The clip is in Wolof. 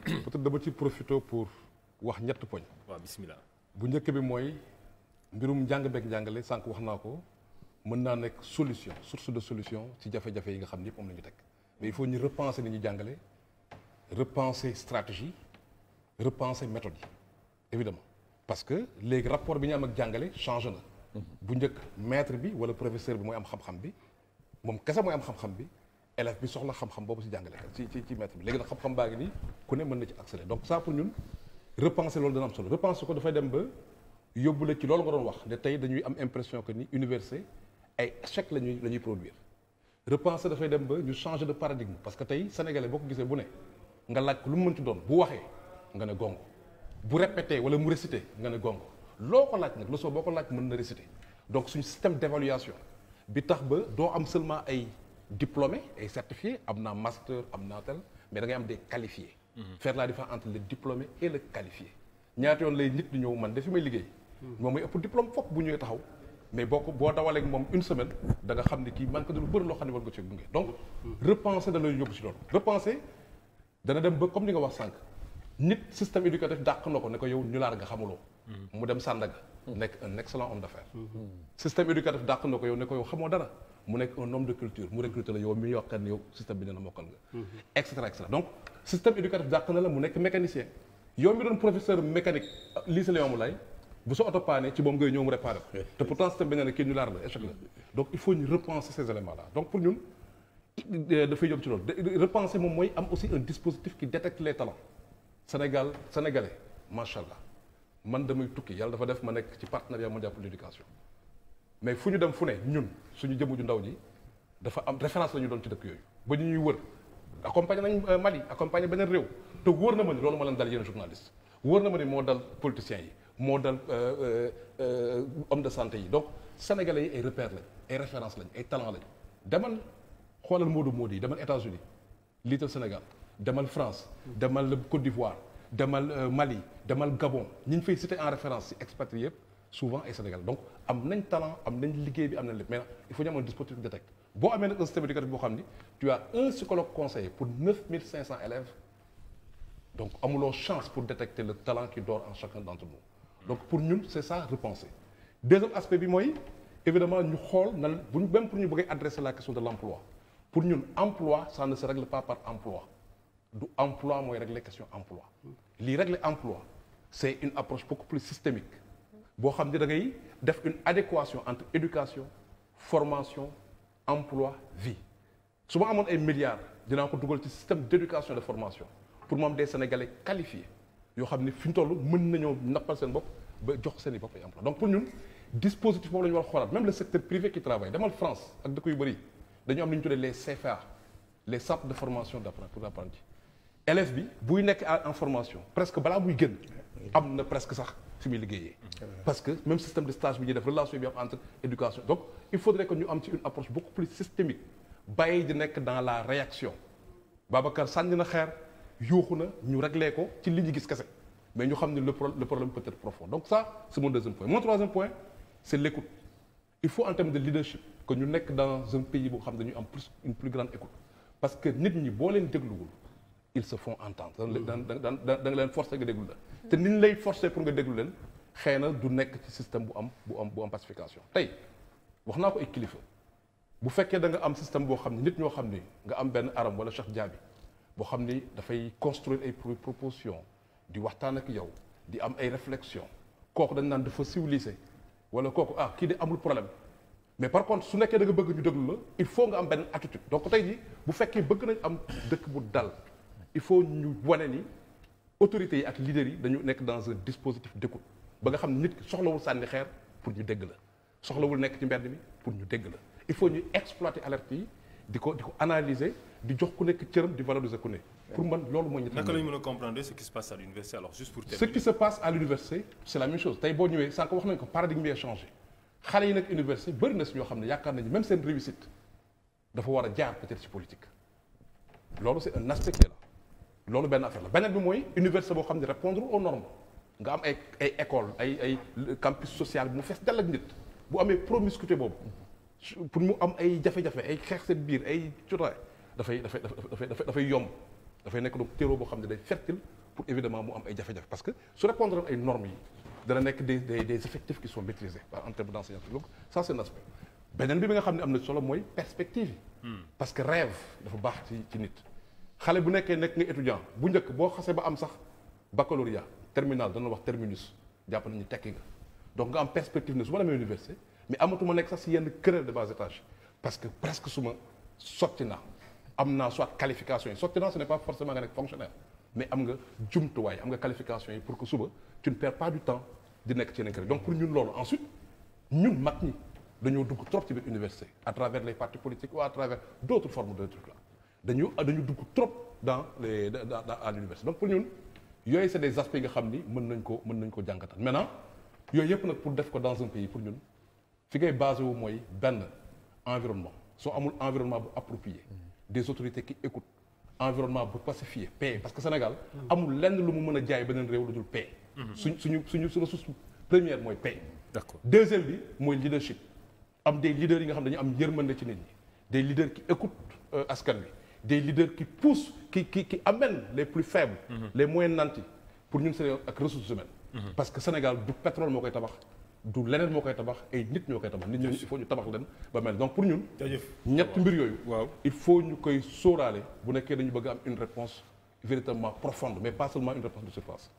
peut-être dama ci profité pour wax ñett poñ. waaw bismillah. bu njëkk bi mooy mbirum njàng beeg njàngale sànq wax naa ko mën naa nekk solution source de solution ci jafe-jafe yi nga xam ni yëpp moom la ñu teg mais il faut ñu repenser ni ñu jàngale repenser stratégie repenser méthode yi évidemment parce que léegi rapport bi ñu am ak jàngale changé na. bu njëkk maître bi wala professeur bi mooy am xam-xam bi moom kese mooy am xam-xam bi élève bi soxla xam-xam boobu ci jàngale ci maître bi léegi nag xam-xam baa ngi nii ku ne mën na ci accéder donc ça pour ñun repenser loolu dana am solo repenser ko dafay dem ba yóbbu la ci loolu nga doon wax ne tey dañuy am impression que ni université ay échec la ñuy produire repenser dafay dem ba ñu changer de paradigme parce que tey sénégalais boo ko gisee bu ne nga laaj ko lu mu mënti doon bu waxee nga ne gongo bu répété wala mu récité nga ne gongo loo ko laaj nag leçon boo ko laaj mën na réciter donc suñu système d'évaluation bi tax ba doo am seulement ay diplômés ay certifiés am naa master am naa tel mais da ngay am des qualifiés. Faire la différence entre le diplômé et le qualifié ñaata yoon lay nit di ñëw man de fi may liggéey. moom mooy ëpp diplôme fokk bu ñëwee taxaw mais boo dawalee ak moom une semaine da nga xam ne kii man ko lu bëri loo xam ne war nga ci gunge donc repenser da lay yóbbu si loolu repenser dana dem ba comme ni nga wax sànq nit système éducatif dàq na ko ne ko yow ñu laar nga xamuloo mu dem Sandaga nekk un excellent homme d'affaires système éducatif dàq na ko yow ne ko yow xamoo dara mu nekk un homme de culture mu recruter la yow mi yokkat ne yow système bi dina mokkal nga et cetera donc système éducatif dàq na la mu nekk mécanicien yow mi doon professeur mécanique lycée Léon Moulay bu sa oto paane ci moom ngay ñëw mu réparé ko te pourtant système bi ne kii ñu laar la échec la donc il faut ñu repenser ces éléments là donc pour ñun dafay yóbbu ci loolu repenser moom mooy am aussi un dispositif qui détecte les talents sénégalais macha allah man damay tukki yàlla dafa def ma nekk ci partenariat mondial pour l'éducation mais fu ñu dem fu ne ñun suñu jëmm ju ndaw ji dafa am référence la ñu doon ci dëkk yooyu ba ñu ñuy wër accompagné nañ Mali accompagné beneen réew te wóor na ma ni loolu moo leen dal yeneen journaliste wóor na ma ni moo dal politiciens yi moo dal homme de santé yi donc sénégalais yi ay repères lañ ay références lañ ay talent lañ demal xoolal Modou yi demal États-Unis Little Sénégal demal France demal Côte d'Ivoire demal Mali demal Gabon ñi ñu fay cité en référence ci expatriés yëpp souvent ay Sénégalais donc am nañ talent am nañ liggéey bi am nañ lépp mais il faut ñu am un dispositif de détecte boo amee nag un système éducatif boo xam ni tu as un psychologue conseiller pour 9500 élèves donc amuloo chance pour détecter le talent qui dort en chacun d'entre nous donc pour ñun c'est ça repenser deuxième aspect bi mooy évidemment ñu xool na buñ même pour ñu bëggee adresser la question de l'emploi pour ñun emploi ça ne se règle pas par emploi du emploi mooy régler question emploi lii régler emploi c'est une approche beaucoup plus systémique boo xam ne da ngay def une adéquation entre éducation formation emploi vie su ma amoon ay milliards dinaa ko dugal ci système d'éducation et de formation pour mu am des Sénégalais qualifiés yoo xam ne fi ñu toll mën nañoo nappal seen bopp ba jox seen i bopp ay emploi donc pour ñun dispositif boobu la ñu war a xoolaat même le secteur privé qui travaille demal France ak dëkk yu bëri dañu am li ñu tuddee les CFA les centres de formation pour l'apprenti élève bi buy nekk en formation presque balaa muy génn am na presque sax fi muy liggéeyee parce que même système de stage bi ñuy def relation bi am entre éducation donc il faudrait que ñu am ci une approche beaucoup plus systémique bàyyi di nekk dans la réaction Babacar sànni na xeer yuuxu na ñu réglé ko ci li ñu gis kese mais ñu xam ne le problème peut être profond donc ça c'est mon deuxième point mon troisième point c'est l'écoute il faut en termes de leadership que ñu nekk dans un pays boo xam ne dañu am une plus grande écoute parce que nit ñi boo leen dégluwul ils se font entendre da nga leen forcer nga déglu la te ni ñu lay forcer pour nga déglu leen xëy na du nekk ci système bu am pacification tey wax naa ko ay kilifa bu fekkee da nga am système boo xam ne nit ñoo xam ni nga am benn aram wala Cheikh Diaby boo xam ni dafay construire ay propositions di waxtaan ak yow di am ay réflexions kooku dañ naan dafa civilisé wala kooku kii de amul problème mais par contre su nekkee da nga bëgg ñu déglu la il faut nga am benn attitude donc tey jii bu fekkee bëgg nañ am dëkk bu dal il faut ñu wane ni autorités yi ak leaders yi dañu nekk dans un dispositif d'écoute ba nga xam ne nit ki soxlawul sànni xeer pour ñu dégg la soxlawul nekk ci mbedd mi pour ñu dégg la il faut ñu exploiter alerte yi di ko analyser di jox ku nekk cëram di valoriser ku ne pour man loolu mooy ñett. naka la ñu mën a comprendre ce qui se passe à l'université alors juste pour terminer. ce qui se passe à l'université c'est la même chose tey boo ñëwee sànq wax nañ ko paradigme bi a changé xale yi nag université bëri na si ñoo xam ne yaakaar nañu même seen réussite dafa war a jaar peut-être ci politique loolu c'est un aspect qui est là loolu benn affaire la beneen bi mooy université boo xam ne répondre aux normes nga am ay école ay campus social bi mu fees dell ak nit bu amee promiscuité boobu pour mu am ay jafe-jafe ay xeex seen biir ay cuuraay dafay yomb dafay nekk donc terreau boo xam ne day fertile pour évidemment mu am ay jafe-jafe parce que su répondre ay normes yi dana nekk des effectifs qui sont maîtrisés en termes d'enseignants donc ça c'est un aspect beneen bi nga xam ne am na solo mooy perspective yi parce que rêve dafa baax ci nit xale bu nekkee nekk nga étudiant bu njëkk boo xasee ba am sax baccalauréat terminal dana wax terminus jàpp nañu tekki nga donc nga am perspective ne su ma demee université mais amatuma nekk sax si yenn querelle de bas étage parce que presque su ma sotti naa am naa soit qualification yi sotti naa ce n'est pas forcément nga nekk fonctionnaire mais am nga jumtuwaay am nga qualification yi pour que suba tu ne perds pas du temps di nekk ci yeneen kër donc pour ñun loolu ensuite ñun mag ñi dañoo dugg trop ci biir université à travers les partis politiques ou à travers d'autres formes de trucs là dañu dugg trop à l'université donc pour ñun yooyu c'est des aspects nga xam ni mën nañ ko jàngatal maintenant yooyu yëpp nag pour def ko dans un pays pour ñun fi ngay basé wu mooy benn environnement soo amul environnement bu approprié des autorités qui écoutent environnement bu pacifié paix parce que Sénégal amul lenn lu mu mën a jaay beneen réew lu dul paix suñu ressource première mooy paix d'accord deuxième bi mooy leadership am des leaders yi nga xam dañu am yërmande ci nit ñi des leaders qui écoutent askan wi des leaders qui poussent qui amènent les plus faibles les moins nantis pour ñun Sénégal ak ressources humaines parce que Sénégal du pétrole moo koy tabax du leneen moo koy tabax ay nit ñoo koy tabax nit ñooñu il faut ñu tabax leen ba mel donc pour ñun ñett mbir yooyu il faut ñu koy sóoraale bu nekkee dañu bëgg am une réponse véritablement profonde mais pas seulement une réponse de surface